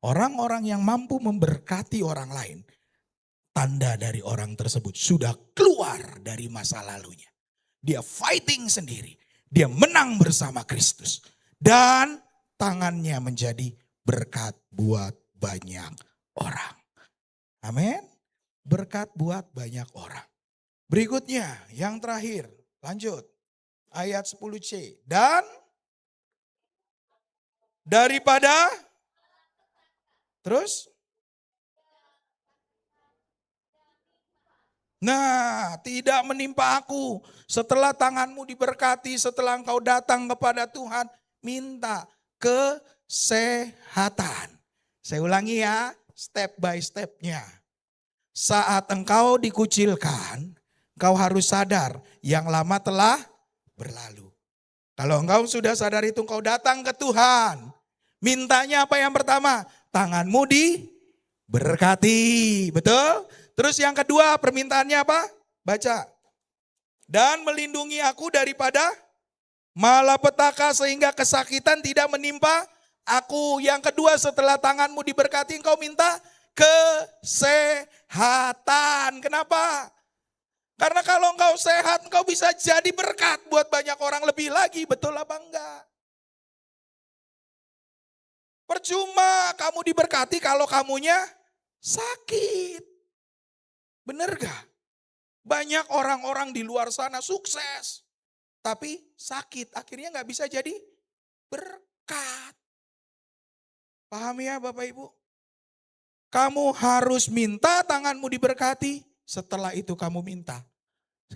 Orang-orang yang mampu memberkati orang lain, tanda dari orang tersebut sudah keluar dari masa lalunya. Dia fighting sendiri, dia menang bersama Kristus. Dan tangannya menjadi berkat buat banyak orang. Amin. Berkat buat banyak orang. Berikutnya, yang terakhir, lanjut. Ayat 10C. Dan daripada, terus? Nah, tidak menimpa aku. Setelah tanganmu diberkati, setelah engkau datang kepada Tuhan, minta kesehatan. Saya ulangi ya, step by stepnya. Saat engkau dikucilkan, engkau harus sadar yang lama telah berlalu. Kalau engkau sudah sadar itu, engkau datang ke Tuhan. Mintanya apa yang pertama? Tanganmu diberkati, betul? Terus yang kedua permintaannya apa? Baca. Dan melindungi aku daripada malapetaka sehingga kesakitan tidak menimpa aku. Yang kedua setelah tanganmu diberkati engkau minta kesehatan. Kenapa? Karena kalau engkau sehat engkau bisa jadi berkat buat banyak orang lebih lagi. Betul apa enggak? Percuma kamu diberkati kalau kamunya sakit. Bener gak? Banyak orang-orang di luar sana sukses. Tapi sakit. Akhirnya gak bisa jadi berkat. Paham ya Bapak Ibu? Kamu harus minta tanganmu diberkati. Setelah itu kamu minta.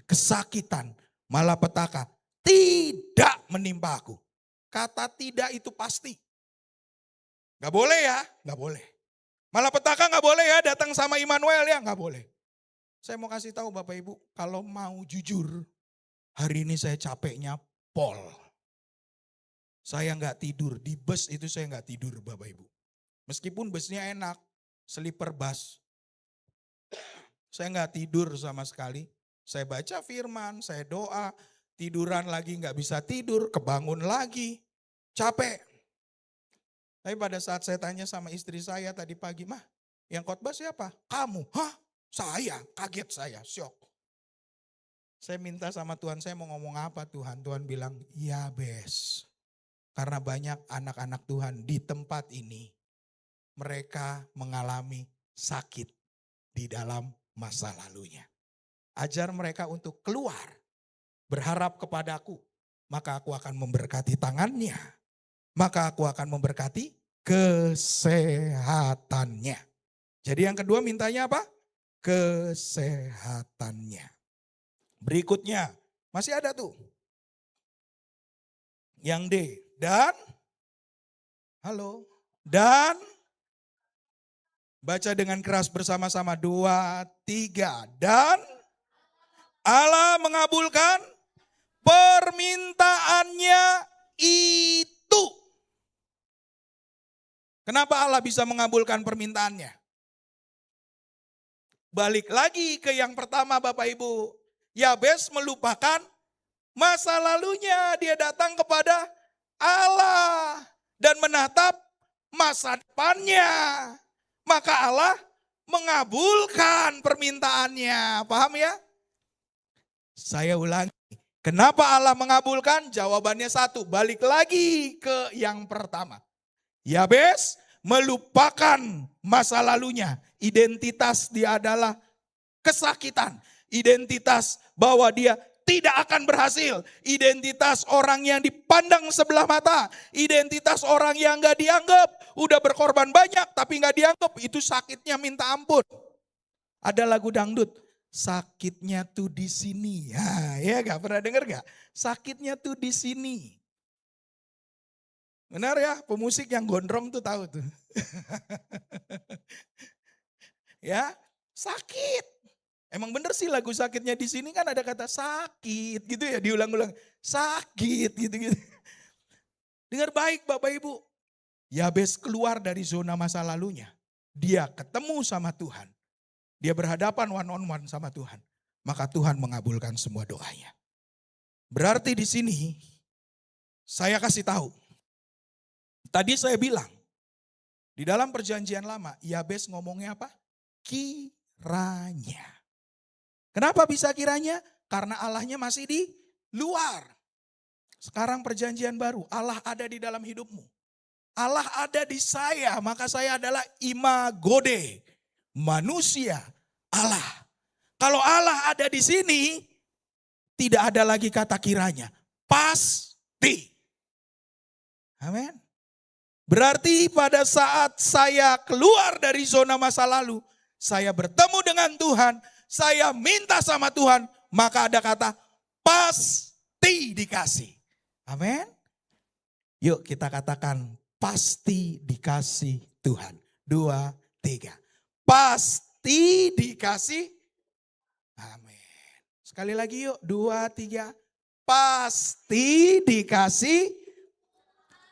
Kesakitan, malapetaka tidak menimpa aku. Kata tidak itu pasti. Gak boleh ya, gak boleh. Malapetaka gak boleh ya datang sama Immanuel ya, gak boleh. Saya mau kasih tahu Bapak Ibu, kalau mau jujur, hari ini saya capeknya pol. Saya gak tidur, di bus itu saya gak tidur Bapak Ibu. Meskipun busnya enak, sleeper bus. Saya gak tidur sama sekali. Saya baca firman, saya doa, tiduran lagi gak bisa tidur, kebangun lagi, capek. Tapi pada saat saya tanya sama istri saya tadi pagi, mah yang khotbah siapa? Kamu. Hah? Saya? Kaget saya, syok. Saya minta sama Tuhan, saya mau ngomong apa Tuhan? Tuhan bilang, ya bes. Karena banyak anak-anak Tuhan di tempat ini, mereka mengalami sakit di dalam masa lalunya. Ajar mereka untuk keluar, berharap kepadaku, maka aku akan memberkati tangannya. Maka aku akan memberkati kesehatannya. Jadi yang kedua mintanya apa? kesehatannya. Berikutnya, masih ada tuh. Yang D, dan, halo, dan, baca dengan keras bersama-sama, 2, 3, dan Allah mengabulkan permintaannya itu. Kenapa Allah bisa mengabulkan permintaannya? Balik lagi ke yang pertama Bapak Ibu. Yabes melupakan masa lalunya. Dia datang kepada Allah dan menatap masa depannya. Maka Allah mengabulkan permintaannya. Paham ya? Saya ulangi. Kenapa Allah mengabulkan? Jawabannya satu. Balik lagi ke yang pertama. Yabes melupakan masa lalunya. Identitas dia adalah kesakitan. Identitas bahwa dia tidak akan berhasil. Identitas orang yang dipandang sebelah mata. Identitas orang yang gak dianggap. Udah berkorban banyak tapi gak dianggap. Itu sakitnya minta ampun. Ada lagu dangdut. Sakitnya tuh di sini. Ya gak pernah dengar gak? Sakitnya tuh di sini. Benar ya, pemusik yang gondrong tuh tahu tuh. Ya, sakit. Emang bener sih lagu sakitnya di sini kan ada kata sakit gitu ya, diulang-ulang. Sakit gitu-gitu. Dengar baik Bapak Ibu. Yabes keluar dari zona masa lalunya. Dia ketemu sama Tuhan. Dia berhadapan one on one sama Tuhan. Maka Tuhan mengabulkan semua doanya. Berarti di sini saya kasih tahu. Tadi saya bilang, di dalam perjanjian lama, Yabes ngomongnya apa? Kiranya. Kenapa bisa kiranya? Karena Allahnya masih di luar. Sekarang perjanjian baru, Allah ada di dalam hidupmu. Allah ada di saya, maka saya adalah imagode, manusia Allah. Kalau Allah ada di sini, tidak ada lagi kata kiranya. Pasti. Amin. Berarti pada saat saya keluar dari zona masa lalu, saya bertemu dengan Tuhan, saya minta sama Tuhan, maka ada kata pasti dikasih. Amin. Yuk kita katakan pasti dikasih Tuhan. 2, 3. Pasti dikasih. Amin. Sekali lagi yuk, 2, 3. Pasti dikasih.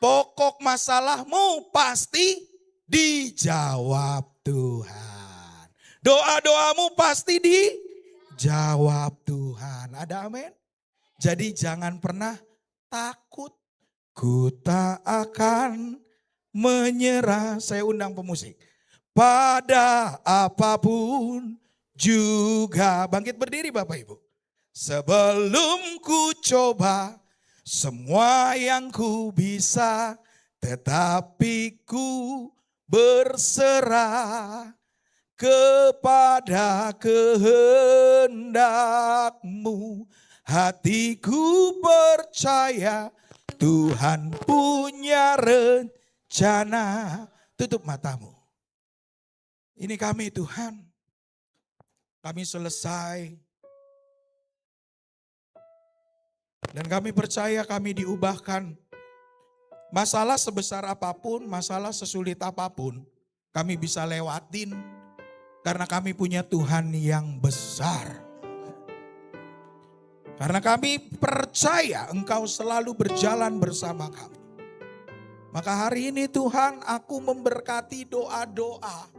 Pokok masalahmu pasti dijawab Tuhan. Doa-doamu pasti dijawab Tuhan. Ada amin? Jadi jangan pernah takut. Ku tak akan menyerah. Saya undang pemusik. Pada apapun juga. Bangkit berdiri Bapak Ibu. Sebelum ku coba semua yang ku bisa, tetapi ku berserah kepada kehendakmu. Hatiku percaya Tuhan punya rencana. Tutup matamu. Ini kami Tuhan. Kami selesai. Dan kami percaya kami diubahkan. Masalah sebesar apapun, masalah sesulit apapun, kami bisa lewatin. Karena kami punya Tuhan yang besar. Karena kami percaya Engkau selalu berjalan bersama kami. Maka hari ini Tuhan, aku memberkati doa-doa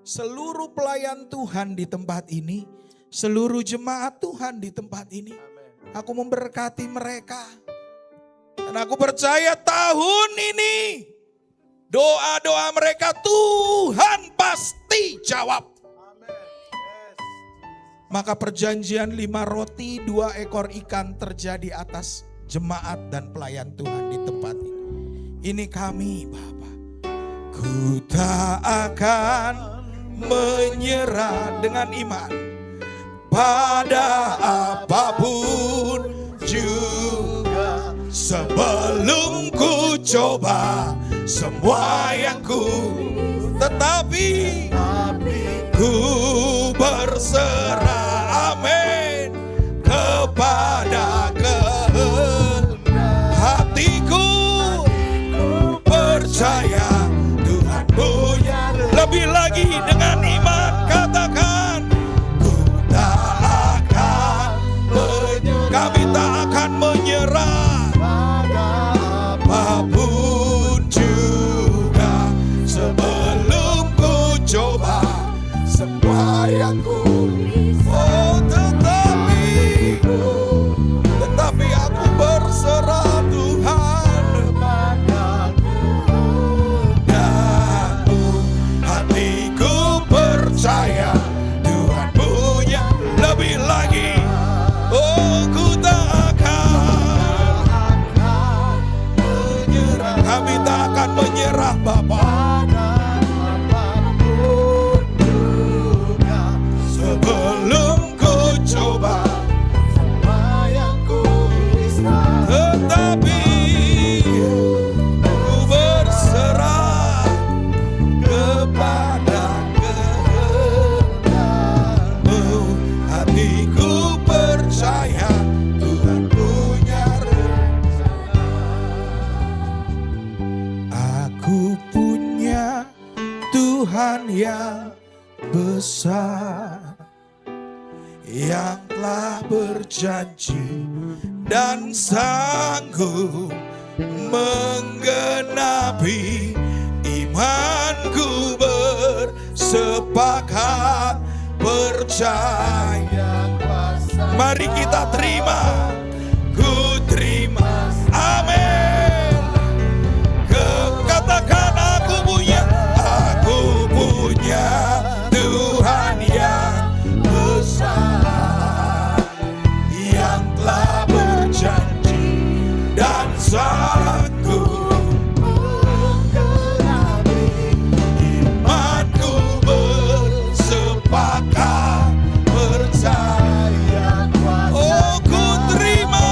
seluruh pelayan Tuhan di tempat ini, seluruh jemaat Tuhan di tempat ini. Aku memberkati mereka. Dan aku percaya tahun ini doa-doa mereka Tuhan pasti jawab. Maka perjanjian 5 roti 2 ekor ikan terjadi atas jemaat dan pelayan Tuhan di tempat ini. Ini kami Bapa. Ku tak akan menyerah dengan iman. Pada apapun juga sebelum ku coba semua yang ku tetapi Ku berserah, amin, kepada kehendak hatiku. Percaya Tuhan punya lebih lagi dengan iman. Katakan, ku tak akan kami tak akan menyerah apapun juga sebelum ku coba semua yang ku. Oh, tetapi aku berserah Tuhan padamu. Hatiku percaya Tuhan punya lebih lagi. Oh, ku tak akan menyerah. Kami tak akan menyerah, Bapa. Sebelum ku coba, tetapi ku berserah kepada kehendakmu. Hatiku percaya Tuhan punya rencana. Aku punya Tuhan yang besar, yang telah berjanji dan sanggup menggenapi imanku. Bersepakat percaya kuasa. Mari kita terima. Ku terima, amin. Katakan, aku punya Tuhan yang besar, yang telah berjanji dan sanggup menggenapi imanku. Bersepakat percaya kuasa. Oh, ku terima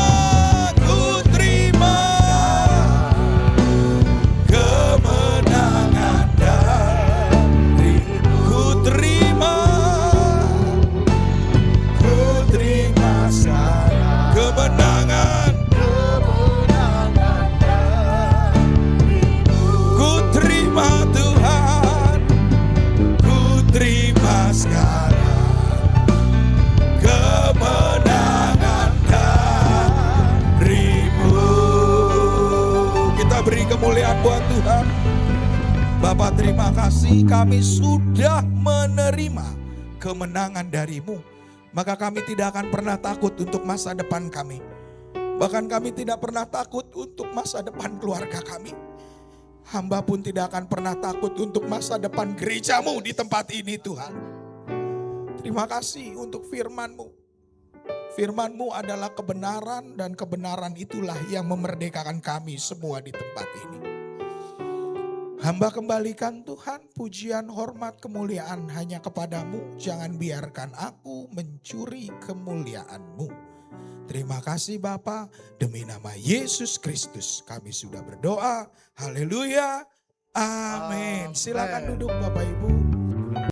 kemenangan darimu. Ku terima sekarang kemenangan darimu. Ku terima Tuhan, ku terima sekarang kemenangan darimu. Kita beri kemuliaan buat Tuhan. Bapa, terima kasih kami sudah menerima kemenangan darimu. Maka kami tidak akan pernah takut untuk masa depan kami. Bahkan kami tidak pernah takut untuk masa depan keluarga kami. Hamba pun tidak akan pernah takut untuk masa depan gerejamu di tempat ini, Tuhan. Terima kasih untuk firman-Mu. Firman-Mu adalah kebenaran, dan kebenaran itulah yang memerdekakan kami semua di tempat ini. Hamba kembalikan Tuhan pujian, hormat, kemuliaan hanya kepadamu. Jangan biarkan aku mencuri kemuliaan-Mu. Terima kasih Bapa, demi nama Yesus Kristus kami sudah berdoa. Haleluya, amin. Silakan duduk Bapak Ibu.